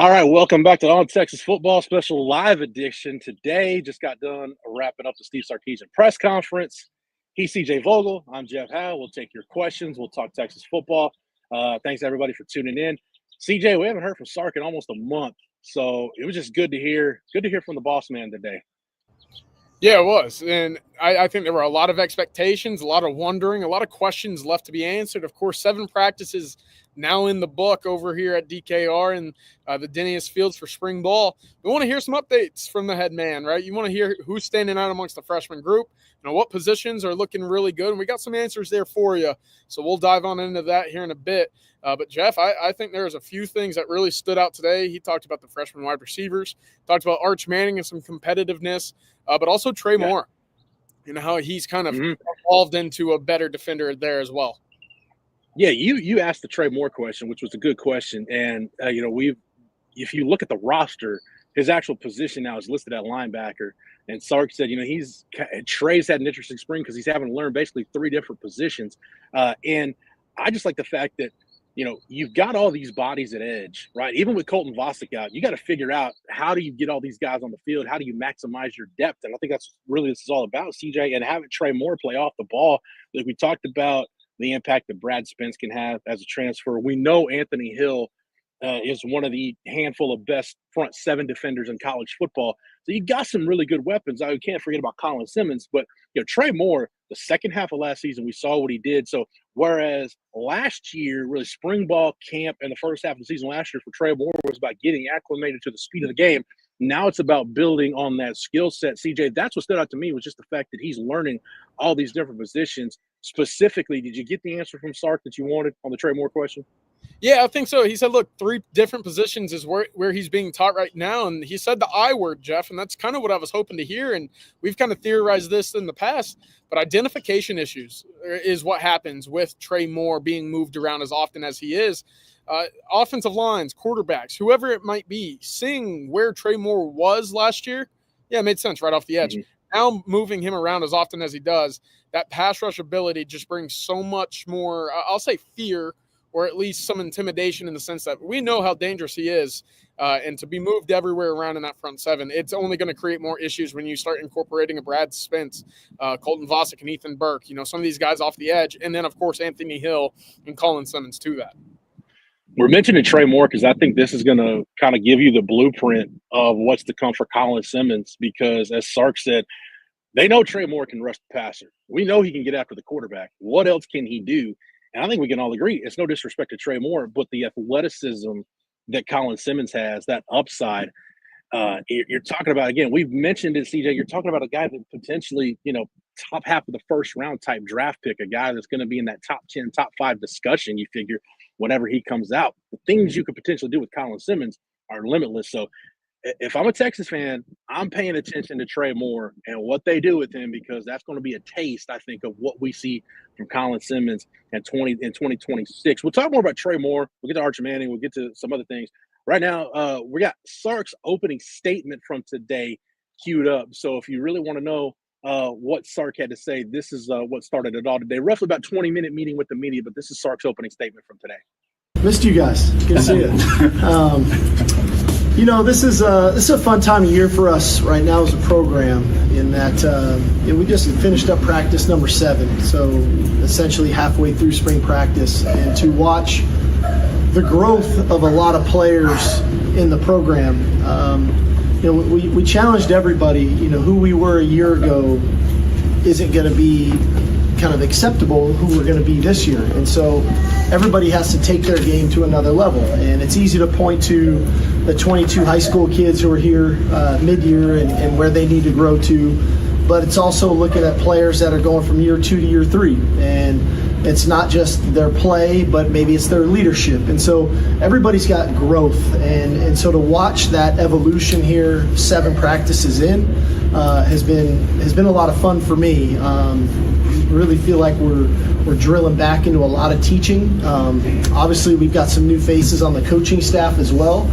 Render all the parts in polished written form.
All right, welcome back to On Texas Football Special Live Edition. Today, just got done wrapping up the Steve Sarkisian press conference. He's CJ Vogel. I'm Jeff Howe. We'll take your questions. We'll talk Texas football. Thanks, everybody, for tuning in. CJ, we haven't heard from Sark in almost a month, so it was just good to hear from the boss man today. Yeah, it was. And I think there were a lot of expectations, a lot of wondering, a lot of questions left to be answered. Of course, 7 practices now in the book over here at DKR and the Denny's Fields for spring ball. We want to hear some updates from the head man, right? You want to hear who's standing out amongst the freshman group, what positions are looking really good. And we got some answers there for you. So we'll dive on into that here in a bit. But, Jeff, I think there's a few things that really stood out today. He talked about the freshman wide receivers, talked about Arch Manning and some competitiveness, but also Trey Moore and how he's kind of evolved into a better defender there as well. Yeah, you asked the Trey Moore question, which was a good question. And, if you look at the roster, his actual position now is listed at linebacker. And Sark said, Trey's had an interesting spring because he's having to learn basically 3 different positions. And I just like the fact that, you've got all these bodies at edge, right? Even with Colton Vasek out, you got to figure out how do you get all these guys on the field? How do you maximize your depth? And I think that's really this is all about, CJ, and having Trey Moore play off the ball. Like we talked about the impact that Brad Spence can have as a transfer. We know Anthony Hill is one of the handful of best front 7 defenders in college football. So you got some really good weapons. I can't forget about Colin Simmons, but Trey Moore, the second half of last season, we saw what he did. So whereas last year, really spring ball camp and the first half of the season last year for Trey Moore was about getting acclimated to the speed of the game. Now it's about building on that skill set. CJ, that's what stood out to me was just the fact that he's learning all these different positions. Specifically, did you get the answer from Sark that you wanted on the Trey Moore question? Yeah, I think so. He said, look, 3 different positions is where he's being taught right now. And he said the I word, Jeff, and that's kind of what I was hoping to hear. And we've kind of theorized this in the past, but identification issues is what happens with Trey Moore being moved around as often as he is. Offensive lines, quarterbacks, whoever it might be, seeing where Trey Moore was last year, yeah, it made sense right off the edge. Now moving him around as often as he does, that pass rush ability just brings so much more, I'll say fear, or at least some intimidation in the sense that we know how dangerous he is. And to be moved everywhere around in that front 7, it's only going to create more issues when you start incorporating a Brad Spence, Colton Vasek, and Ethan Burke, some of these guys off the edge. And then, of course, Anthony Hill and Colin Simmons to that. We're mentioning Trey Moore because I think this is going to kind of give you the blueprint of what's to come for Colin Simmons because, as Sark said, they know Trey Moore can rush the passer. We know he can get after the quarterback. What else can he do? And I think we can all agree, it's no disrespect to Trey Moore, but the athleticism that Colin Simmons has, that upside, you're talking about, again, we've mentioned it, CJ, you're talking about a guy that potentially, top half of the first round type draft pick, a guy that's going to be in that top 10, top 5 discussion, you figure, whenever he comes out. The things you could potentially do with Colin Simmons are limitless. So if I'm a Texas fan, I'm paying attention to Trey Moore and what they do with him because that's going to be a taste, I think, of what we see from Colin Simmons in 2026. We'll talk more about Trey Moore. We'll get to Arch Manning. We'll get to some other things. Right now, we got Sark's opening statement from today queued up. So if you really want to know what Sark had to say, this is what started it all today. Roughly about 20-minute meeting with the media, but this is Sark's opening statement from today. Missed you guys. Good to see you. This is a fun time of year for us right now as a program in that we just finished up practice number 7, so essentially halfway through spring practice, and to watch the growth of a lot of players in the program. We challenged everybody. Who we were a year ago isn't going to be kind of acceptable who we're going to be this year, and so everybody has to take their game to another level. And it's easy to point to the 22 high school kids who are here mid-year and where they need to grow to, but it's also looking at players that are going from year 2 to year 3, and it's not just their play, but maybe it's their leadership. And so everybody's got growth, and so to watch that evolution here 7 practices in has been a lot of fun for me. Really feel like we're drilling back into a lot of teaching. Obviously, we've got some new faces on the coaching staff as well,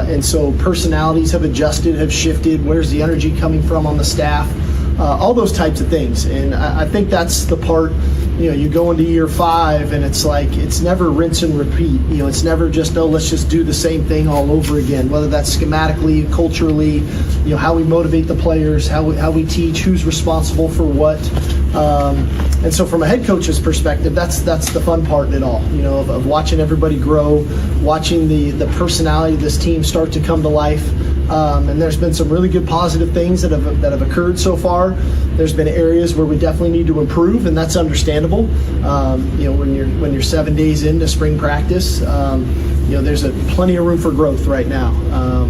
and so personalities have adjusted, have shifted. Where's the energy coming from on the staff? all those types of things. And I think that's the part, you go into year 5 and it's like, it's never rinse and repeat. It's never just, let's just do the same thing all over again, whether that's schematically, culturally, how we motivate the players, how we teach, who's responsible for what. And so from a head coach's perspective, that's the fun part in it all, of watching everybody grow, watching the personality of this team start to come to life. And there's been some really good positive things that have occurred so far. There's been areas where we definitely need to improve, and that's understandable. When you're 7 days into spring practice, there's plenty of room for growth right now.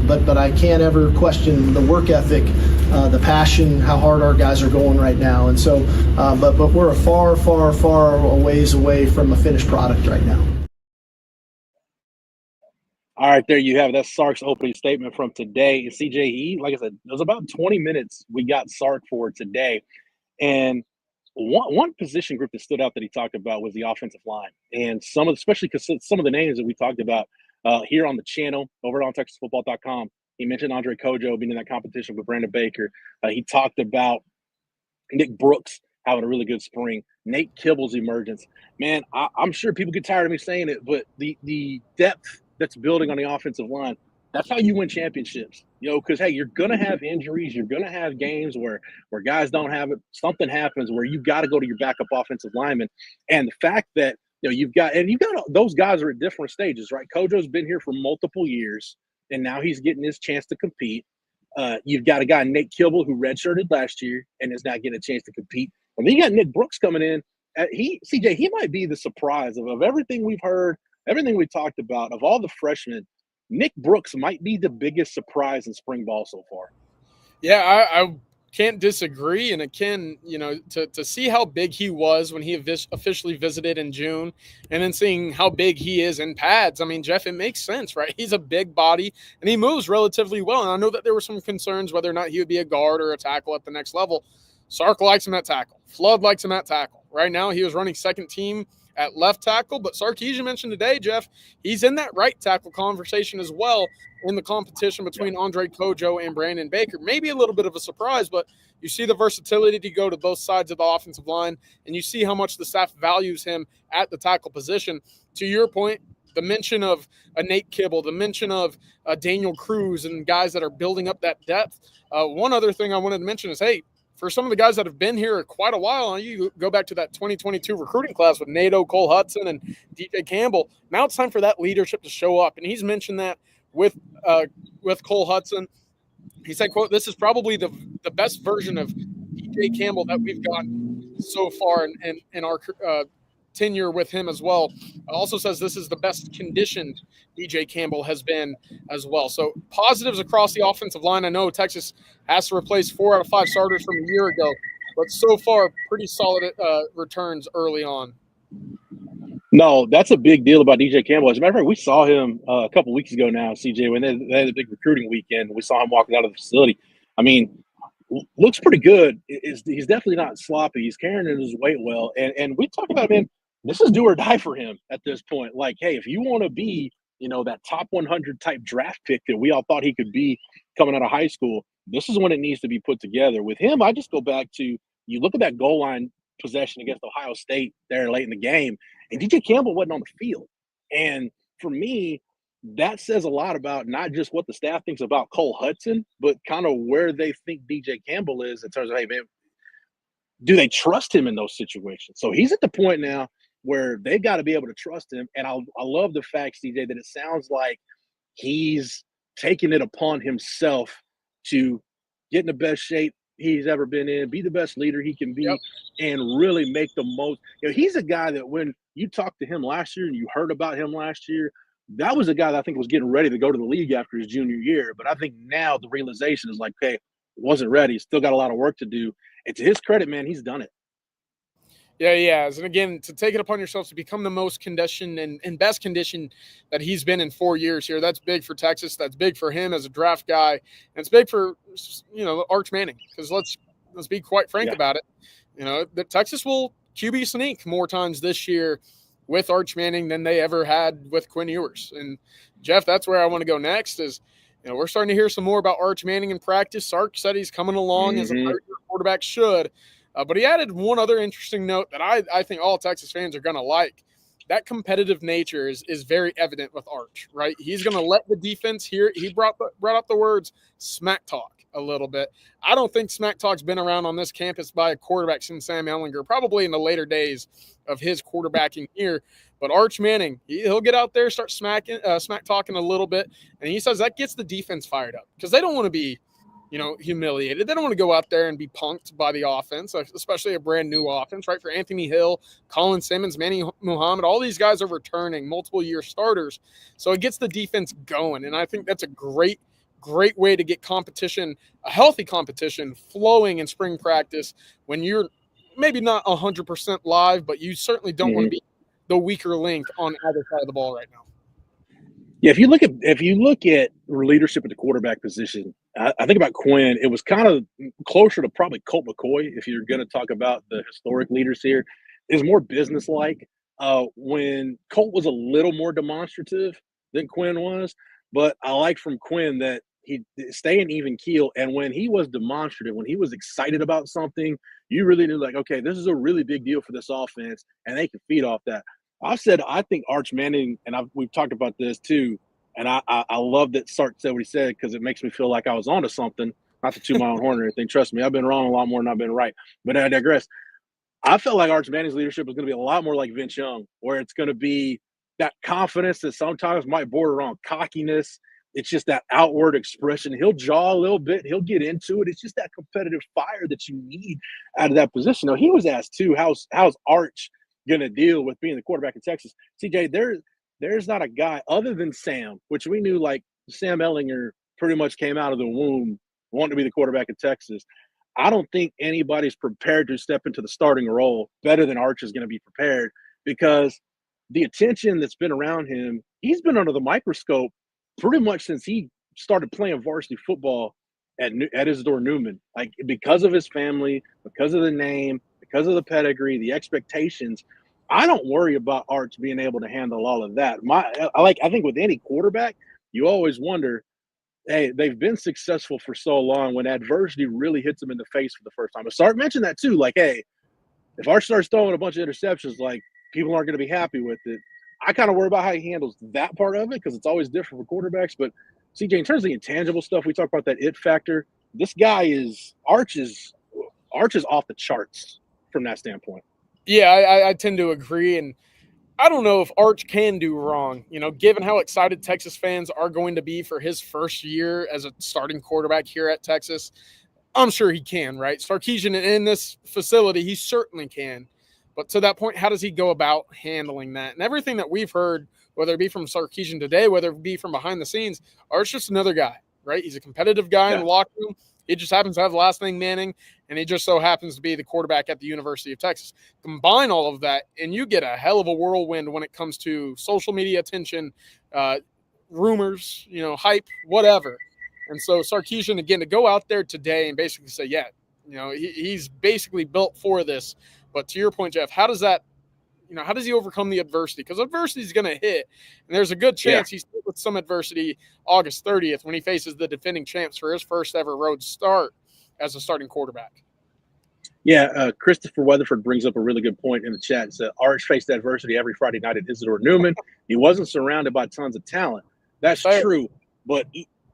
But I can't ever question the work ethic, the passion, how hard our guys are going right now. And so, but we're a far, far, far a ways away from a finished product right now. All right, there you have it. That's Sark's opening statement from today. And CJ, like I said, it was about 20 minutes we got Sark for today. And one position group that stood out that he talked about was the offensive line. And especially because some of the names that we talked about here on the channel over on TexasFootball.com, he mentioned Andre Kojo being in that competition with Brandon Baker. He talked about Nick Brooks having a really good spring, Nate Kibble's emergence. Man, I'm sure people get tired of me saying it, but the depth that's building on the offensive line, that's how you win championships, because, hey, you're going to have injuries. You're going to have games where guys don't have it. Something happens where you've got to go to your backup offensive lineman. And the fact that, you've got those guys are at different stages, right? Kojo's been here for multiple years, and now he's getting his chance to compete. You've got a guy, Nate Kibble, who redshirted last year and is not getting a chance to compete. And then you got Nick Brooks coming in. CJ, he might be the surprise of everything we've heard, everything we talked about, of all the freshmen. Nick Brooks might be the biggest surprise in spring ball so far. Yeah, I can't disagree. And again, to see how big he was when he officially visited in June, and then seeing how big he is in pads. I mean, Jeff, it makes sense, right? He's a big body and he moves relatively well. And I know that there were some concerns whether or not he would be a guard or a tackle at the next level. Sark likes him at tackle. Flood likes him at tackle. Right now, he was running second team at left tackle, but Sarkisian mentioned today, Jeff, he's in that right tackle conversation as well in the competition between Andre Kojo and Brandon Baker. Maybe a little bit of a surprise, but you see the versatility to go to both sides of the offensive line, and you see how much the staff values him at the tackle position. To your point, the mention of a Nate Kibble, the mention of Daniel Cruz and guys that are building up that depth. One other thing I wanted to mention is, hey, for some of the guys that have been here quite a while, you go back to that 2022 recruiting class with Nato, Cole Hudson, and DJ Campbell. Now it's time for that leadership to show up. And he's mentioned that with Cole Hudson. He said, quote, "This is probably the best version of DJ Campbell that we've gotten so far in our tenure with him as well." Also says this is the best conditioned DJ Campbell has been as well. So positives across the offensive line. I know Texas has to replace 4 out of 5 starters from a year ago, but so far pretty solid returns early on. No, that's a big deal about DJ Campbell. As a matter of fact, we saw him a couple weeks ago now, CJ, when they had a big recruiting weekend. We saw him walking out of the facility. I mean, looks pretty good. He's definitely not sloppy. He's carrying his weight well. And we talk about, man, this is do or die for him at this point. Like, hey, if you want to be, that top 100 type draft pick that we all thought he could be coming out of high school, this is when it needs to be put together. With him, I just go back to, you look at that goal line possession against Ohio State there late in the game, and DJ Campbell wasn't on the field. And for me, that says a lot about not just what the staff thinks about Cole Hudson, but kind of where they think DJ Campbell is in terms of, hey, man, do they trust him in those situations? So he's at the point now where they've got to be able to trust him. And I love the fact, CJ, that it sounds like he's taking it upon himself to get in the best shape he's ever been in, be the best leader he can be, and really make the most. He's a guy that when you talked to him last year and you heard about him last year, that was a guy that I think was getting ready to go to the league after his junior year. But I think now the realization is like, okay, wasn't ready. Still got a lot of work to do. And to his credit, man, he's done it. Yeah, he has. And again, to take it upon yourself to become the most conditioned and best conditioned that he's been in 4 years here, that's big for Texas. That's big for him as a draft guy. And it's big for, Arch Manning. Because let's be quite frank about it. The Texas will QB sneak more times this year with Arch Manning than they ever had with Quinn Ewers. And, Jeff, that's where I want to go next is, we're starting to hear some more about Arch Manning in practice. Sark said he's coming along as a quarterback should. But he added one other interesting note that I think all Texas fans are going to like. That competitive nature is very evident with Arch, right? He's going to let the defense hear. He brought up the words smack talk a little bit. I don't think smack talk's been around on this campus by a quarterback since Sam Ehlinger, probably in the later days of his quarterbacking here. But Arch Manning, he'll get out there, start smack talking a little bit, and he says that gets the defense fired up because they don't want to be humiliated. They don't want to go out there and be punked by the offense, especially a brand new offense, right? For Anthony Hill, Colin Simmons, Manny Muhammad, all these guys are returning multiple year starters. So it gets the defense going. And I think that's a great way to get competition, a healthy competition flowing in spring practice when you're maybe not 100% live, but you certainly don't want to be the weaker link on either side of the ball right now. Yeah, if you look at leadership at the quarterback position, I think about Quinn. It was kind of closer to probably Colt McCoy. If you're going to talk about the historic leaders here, is more businesslike. When Colt was a little more demonstrative than Quinn was, but I like from Quinn that he staying even keel. And when he was demonstrative, when he was excited about something, you really knew like, okay, this is a really big deal for this offense, and they can feed off that. I've said I think Arch Manning, and we've talked about this too, and I love that Sark said what he said because it makes me feel like I was onto something. Not to toot my own horn or anything. Trust me, I've been wrong a lot more than I've been right. But I digress. I felt like Arch Manning's leadership was going to be a lot more like Vince Young, where it's going to be that confidence that sometimes might border on cockiness. It's just that outward expression. He'll jaw a little bit. He'll get into it. It's just that competitive fire that you need out of that position. Now, he was asked too, how's Arch going to deal with being the quarterback in Texas? CJ, there's not a guy other than Sam, which we knew like Sam Ehlinger pretty much came out of the womb wanting to be the quarterback in Texas. I don't think anybody's prepared to step into the starting role better than Arch is going to be prepared because the attention that's been around him, he's been under the microscope pretty much since he started playing varsity football at Isidore Newman, like because of his family, because of the name, because of the pedigree, the expectations. I don't worry about Arch being able to handle all of that. I think with any quarterback, you always wonder, hey, they've been successful for so long when adversity really hits them in the face for the first time. But Sark mentioned that too, like, hey, if Arch starts throwing a bunch of interceptions, like people aren't going to be happy with it. I kind of worry about how he handles that part of it because it's always different for quarterbacks. But CJ, in terms of the intangible stuff, we talk about that it factor. This guy Arch is off the charts from that standpoint. Yeah, I tend to agree. And I don't know if Arch can do wrong, given how excited Texas fans are going to be for his first year as a starting quarterback here at Texas. I'm sure he can, right? Sarkisian in this facility, he certainly can. But to that point, how does he go about handling that? And everything that we've heard, whether it be from Sarkisian today, whether it be from behind the scenes, Arch just another guy, right? He's a competitive guy in the locker room. He just happens to have the last name Manning, and he just so happens to be the quarterback at the University of Texas. Combine all of that, and you get a hell of a whirlwind when it comes to social media attention, rumors, hype, whatever. And so Sarkisian, again, to go out there today and basically say, yeah, he's basically built for this. But to your point, Jeff, how does he overcome the adversity? Because adversity is going to hit, and there's a good chance he's hit with some adversity August 30th when he faces the defending champs for his first ever road start as a starting quarterback. Yeah, Christopher Weatherford brings up a really good point in the chat. He said Arch faced adversity every Friday night at Isidore Newman. He wasn't surrounded by tons of talent. That's true, but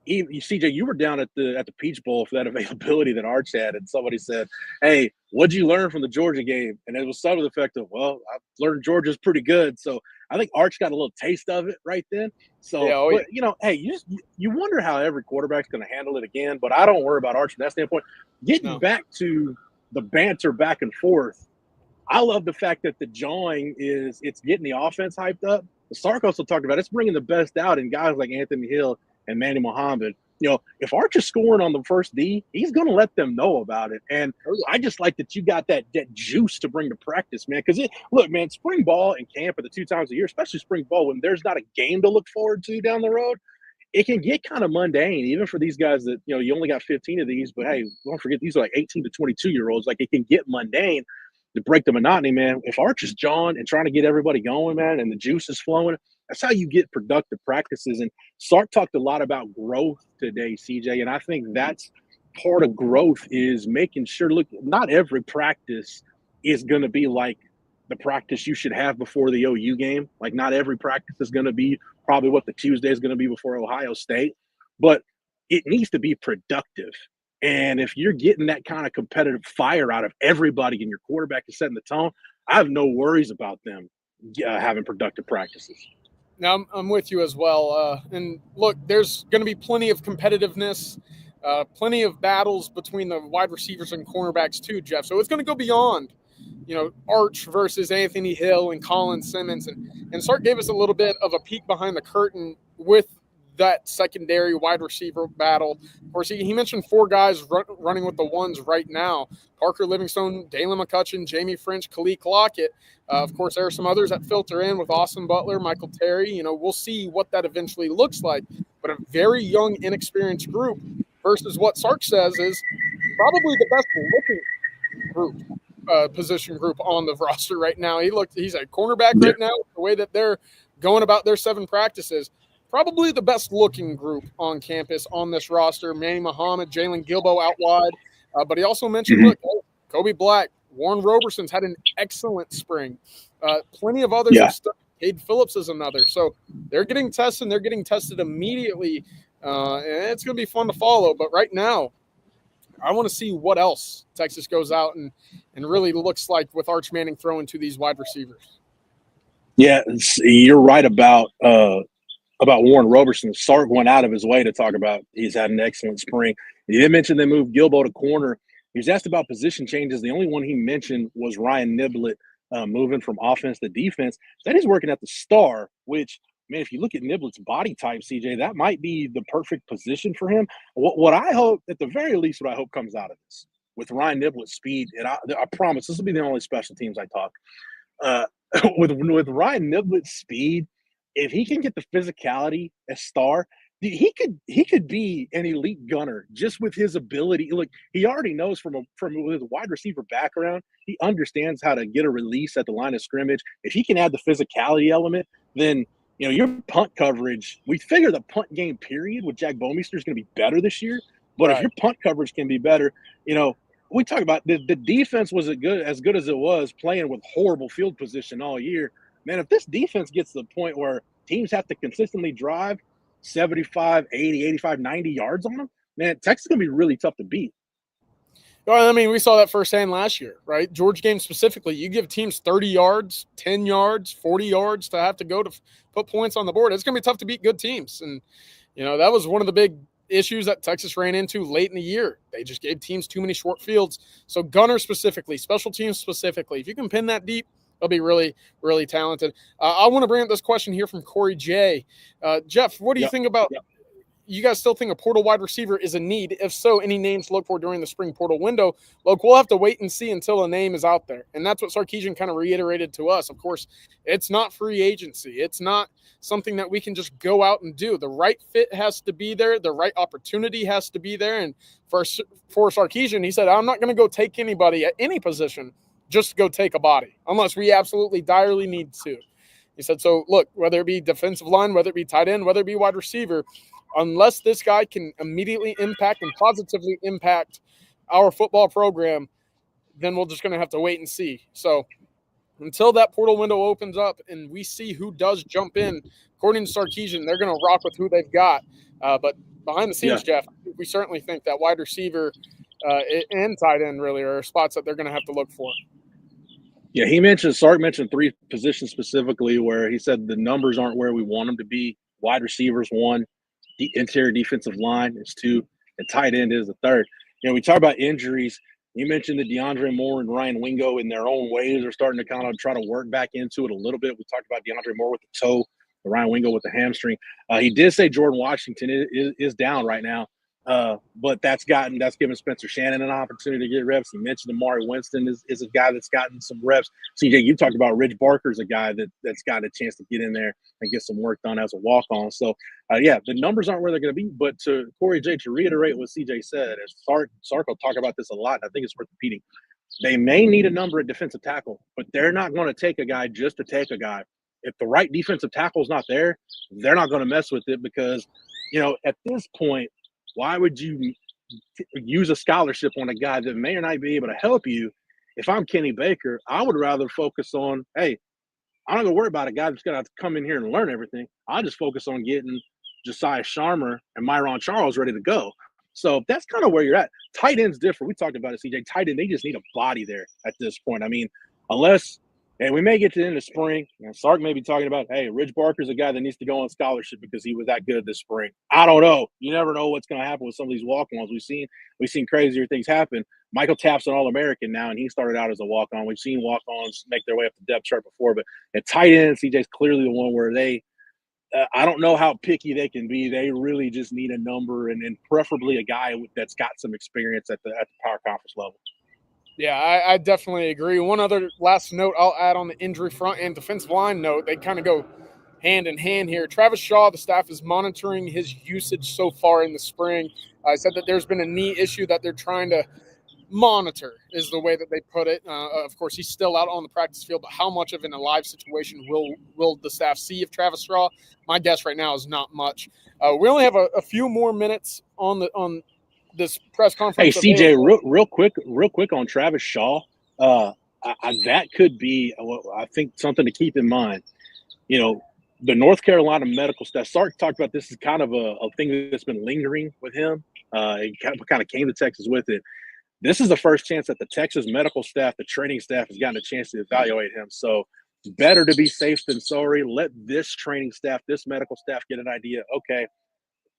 CJ, you were down at the Peach Bowl for that availability that Arch had, and somebody said, "Hey, what'd you learn from the Georgia game?" And it was some of the effect of, "Well, I learned Georgia's pretty good." So I think Arch got a little taste of it right then. So, hey, you wonder how every quarterback's going to handle it again. But I don't worry about Arch from that standpoint. Getting back to the banter back and forth, I love the fact that the jawing it's getting the offense hyped up. Sark also talked about it's bringing the best out in guys like Anthony Hill and Manny Muhammad. If Arch is scoring on the first D, he's going to let them know about it. And I just like that you got that juice to bring to practice, man. Because look, man, spring ball and camp are the 2 times a year, especially spring ball when there's not a game to look forward to down the road. It can get kind of mundane, even for these guys that, you only got 15 of these. But, hey, don't forget, these are like 18 to 22-year-olds. Like, it can get mundane to break the monotony, man. If Arch is jawing and trying to get everybody going, man, and the juice is flowing, That's how you get productive practices. And Sark talked a lot about growth today, CJ, and I think that's part of growth is making sure, look, not every practice is going to be like the practice you should have before the OU game. Like, not every practice is going to be probably what the Tuesday is going to be before Ohio State, but it needs to be productive. And if you're getting that kind of competitive fire out of everybody and your quarterback is setting the tone, I have no worries about them having productive practices. Now, I'm with you as well. And look, there's going to be plenty of competitiveness, plenty of battles between the wide receivers and cornerbacks too, Jeff. So it's going to go beyond, Arch versus Anthony Hill and Colin Simmons. And Sark gave us a little bit of a peek behind the curtain with that secondary wide receiver battle. Of course, he mentioned 4 guys running with the ones right now: Parker Livingstone, Dalen McCutcheon, Jamie French, Khalil Lockett. Of course, there are some others that filter in with Austin Butler, Michael Terry. We'll see what that eventually looks like. But a very young, inexperienced group versus what Sark says is probably the best looking group, position group on the roster right now. He's a cornerback right now, the way that they're going about their 7 practices. Probably the best looking group on campus on this roster. Manny Muhammad, Jalen Gilbo out wide. But he also mentioned, look, Kobe Black, Warren Roberson's had an excellent spring. Plenty of others have stuck. Cade Phillips is another. So they're getting tested, and they're getting tested immediately. And it's going to be fun to follow. But right now, I want to see what else Texas goes out and really looks like with Arch Manning throwing to these wide receivers. Yeah, you're right about Warren Roberson. Sark went out of his way to talk about he's had an excellent spring. He did mention they moved Gilbo to corner. He was asked about position changes. The only one he mentioned was Ryan Niblett moving from offense to defense. That he's working at the star, which, man, if you look at Niblett's body type, CJ, that might be the perfect position for him. What I hope, at the very least, what I hope comes out of this with Ryan Niblett's speed, and I promise this will be the only special teams I talk. With Ryan Niblett's speed, if he can get the physicality as star, he could be an elite gunner just with his ability. Look, he already knows from his wide receiver background, he understands how to get a release at the line of scrimmage. If he can add the physicality element, then your punt coverage. We figure the punt game period with Jack Bomeister is going to be better this year. But if your punt coverage can be better, we talk about the defense was as good as it was playing with horrible field position all year. Man, if this defense gets to the point where teams have to consistently drive 75, 80, 85, 90 yards on them, man, Texas is going to be really tough to beat. Well, I mean, we saw that firsthand last year, right? Georgia game specifically, you give teams 30 yards, 10 yards, 40 yards to have to go to put points on the board. It's going to be tough to beat good teams. And, that was one of the big issues that Texas ran into late in the year. They just gave teams too many short fields. So gunner specifically, special teams specifically, if you can pin that deep, they'll be really, really talented. I want to bring up this question here from Corey J. Jeff, what do you think about you guys still think a portal wide receiver is a need? If so, any names to look for during the spring portal window? Look, we'll have to wait and see until a name is out there. And that's what Sarkisian kind of reiterated to us. Of course, it's not free agency. It's not something that we can just go out and do. The right fit has to be there. The right opportunity has to be there. And for Sarkisian, he said, I'm not going to go take anybody at any position just to go take a body unless we absolutely direly need to. He said, so look, whether it be defensive line, whether it be tight end, whether it be wide receiver, unless this guy can immediately impact and positively impact our football program, then we're just going to have to wait and see. So until that portal window opens up and we see who does jump in, according to Sarkisian, they're going to rock with who they've got. But behind the scenes, Jeff, we certainly think that wide receiver and tight end really are spots that they're going to have to look for. Yeah, Sark mentioned 3 positions specifically where he said the numbers aren't where we want them to be. Wide receivers 1, the interior defensive line is 2, and tight end is the 3rd. We talk about injuries. You mentioned that DeAndre Moore and Ryan Wingo in their own ways are starting to kind of try to work back into it a little bit. We talked about DeAndre Moore with the toe, Ryan Wingo with the hamstring. He did say Jordan Washington is down right now. But that's given Spencer Shannon an opportunity to get reps. He mentioned Amari Winston is a guy that's gotten some reps. CJ, you talked about Rich Barker's a guy that's gotten a chance to get in there and get some work done as a walk-on. So, the numbers aren't where they're going to be. But to Corey J, to reiterate what CJ said, as Sark will talk about this a lot, and I think it's worth repeating, they may need a number at defensive tackle, but they're not going to take a guy just to take a guy. if the right defensive tackle is not there, they're not going to mess with it because, at this point, why would you use a scholarship on a guy that may or not be able to help you? If I'm Kenny Baker, I would rather focus on, hey, I'm not going to worry about a guy that's going to have to come in here and learn everything. I'll just focus on getting Josiah Sharmer and Myron Charles ready to go. So that's kind of where you're at. Tight end's different. We talked about it, CJ. Tight end, they just need a body there at this point. I mean, unless – and we may get to the end of spring, and Sark may be talking about, hey, Ridge Barker's a guy that needs to go on scholarship because he was that good this spring. I don't know. You never know what's going to happen with some of these walk-ons. We've seen crazier things happen. Michael Tapp's an All-American now, and he started out as a walk-on. We've seen walk-ons make their way up the depth chart before, but at tight end, CJ's clearly the one where they I don't know how picky they can be. They really just need a number and preferably a guy that's got some experience at the power conference level. Yeah, I definitely agree. One other last note I'll add on the injury front and defensive line note, they kind of go hand in hand here. Travis Shaw, the staff is monitoring his usage so far in the spring. I said that there's been a knee issue that they're trying to monitor is the way that they put it. Of course, he's still out on the practice field, but how much of an alive situation will the staff see of Travis Shaw? My guess right now is not much. We only have a few more minutes on this press conference. Hey, CJ, real quick on Travis Shaw. That could be, I think, something to keep in mind. The North Carolina medical staff, Sark talked about this is kind of a thing that's been lingering with him. He kind of came to Texas with it. This is the first chance that the Texas medical staff, the training staff, has gotten a chance to evaluate him. So better to be safe than sorry. Let this training staff, this medical staff get an idea. Okay,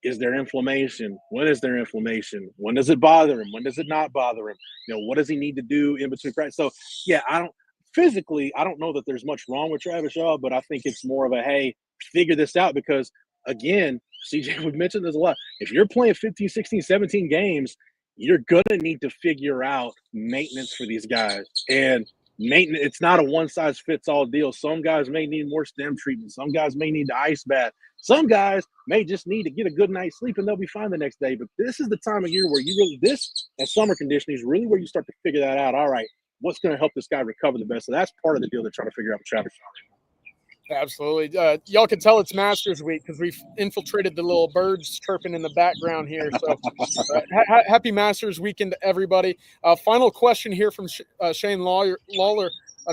is there inflammation? When is there inflammation? When does it bother him? When does it not bother him? What does he need to do in between practice? So, yeah, I don't know that there's much wrong with Travis Shaw, but I think it's more of a, hey, figure this out because, again, CJ, we've mentioned this a lot. If you're playing 15, 16, 17 games, you're going to need to figure out maintenance for these guys. And maintenance, it's not a one-size-fits-all deal. Some guys may need more stem treatment. Some guys may need the ice bath. Some guys may just need to get a good night's sleep and they'll be fine the next day. But this is the time of year where this and summer conditioning is really where you start to figure that out. All right, what's going to help this guy recover the best? So that's part of the deal they're trying to figure out with Travis Shaw. Absolutely. Y'all can tell it's Masters Week because we've infiltrated the little birds chirping in the background here. So happy Masters Weekend to everybody. Final question here from Shane Lawler.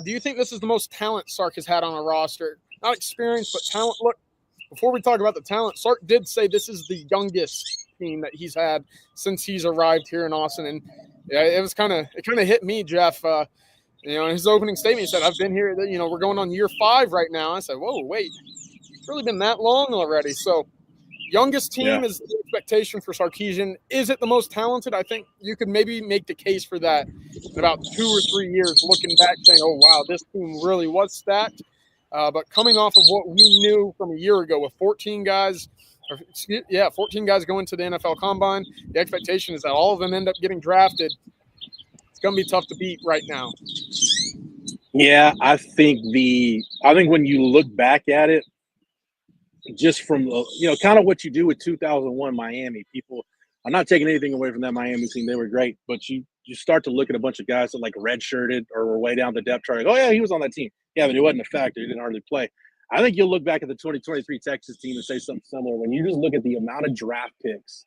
Do you think this is the most talent Sark has had on a roster? Not experience, but talent. Look, before we talk about the talent, Sark did say this is the youngest team that he's had since he's arrived here in Austin. And yeah, it kind of hit me, Jeff. In his opening statement, he said, I've been here, we're going on year 5 right now. I said, whoa, wait, it's really been that long already. So youngest team is the expectation for Sarkisian. Is it the most talented? I think you could maybe make the case for that in about 2 or 3 years, looking back saying, oh, wow, this team really was stacked. But coming off of what we knew from a year ago with 14 guys going to the NFL Combine, the expectation is that all of them end up getting drafted. It's going to be tough to beat right now. Yeah, I think when you look back at it, just from kind of what you do with 2001 Miami, I'm not taking anything away from that Miami team. They were great, but you start to look at a bunch of guys that like redshirted or were way down the depth chart. Like, oh yeah, he was on that team. Yeah, but he wasn't a factor. He didn't hardly play. I think you'll look back at the 2023 Texas team and say something similar when you just look at the amount of draft picks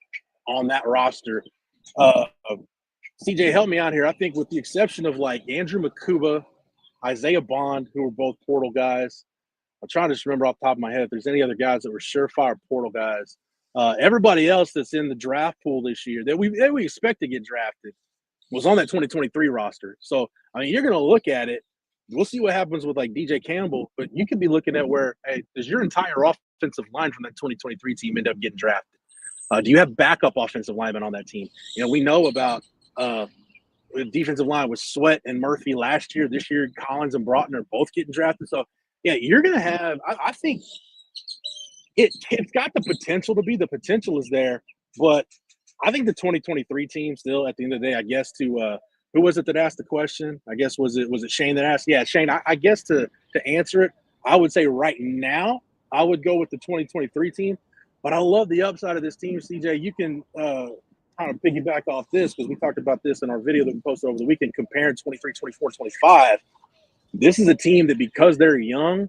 on that roster. CJ, help me out here. I think with the exception of like Andrew Makuba, Isaiah Bond, who were both portal guys. I'm trying to just remember off the top of my head if there's any other guys that were surefire portal guys. Everybody else that's in the draft pool this year that we expect to get drafted was on that 2023 roster. So, I mean, you're going to look at it. We'll see what happens with like DJ Campbell, but you could be looking at where, hey, does your entire offensive line from that 2023 team end up getting drafted? Do you have backup offensive linemen on that team? We know about the defensive line with Sweat and Murphy last year. This year, Collins and Broughton are both getting drafted. So, yeah, you're going to have – I think it's got the potential to be. The potential is there. But I think the 2023 team still, at the end of the day, I guess to who was it that asked the question? I guess was it Shane that asked? Yeah, Shane, I guess to answer it, I would say right now I would go with the 2023 team. But I love the upside of this team, CJ. You can kind of piggyback off this because we talked about this in our video that we posted over the weekend comparing 23, 24, 25. This is a team that because they're young,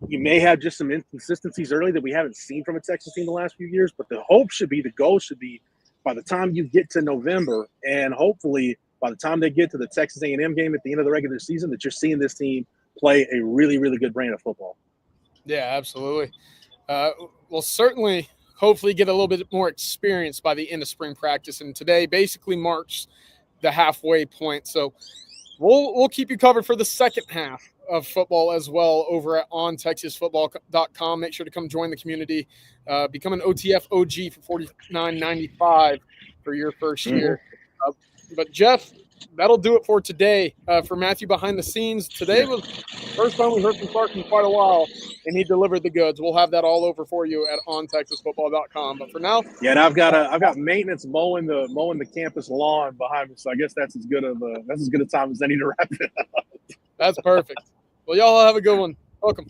You may have just some inconsistencies early that we haven't seen from a Texas team the last few years, but the goal should be by the time you get to November, and hopefully by the time they get to the Texas A&M game at the end of the regular season, that you're seeing this team play a really, really good brand of football. Yeah, absolutely. We'll certainly hopefully get a little bit more experience by the end of spring practice, and today basically marks the halfway point. So we'll keep you covered for the second half of football as well over at ontexasfootball.com. Make sure to come join the community. Become an OTF OG for $49.95 for your first year. But Jeff, that'll do it for today. For Matthew behind the scenes, today was the first time we heard from Clark in quite a while, and he delivered the goods. We'll have that all over for you at ontexasfootball.com. But for now, yeah, and I've got maintenance mowing the campus lawn behind me, so I guess that's as good a time as any to wrap it up. That's perfect. Well, y'all have a good one. Welcome.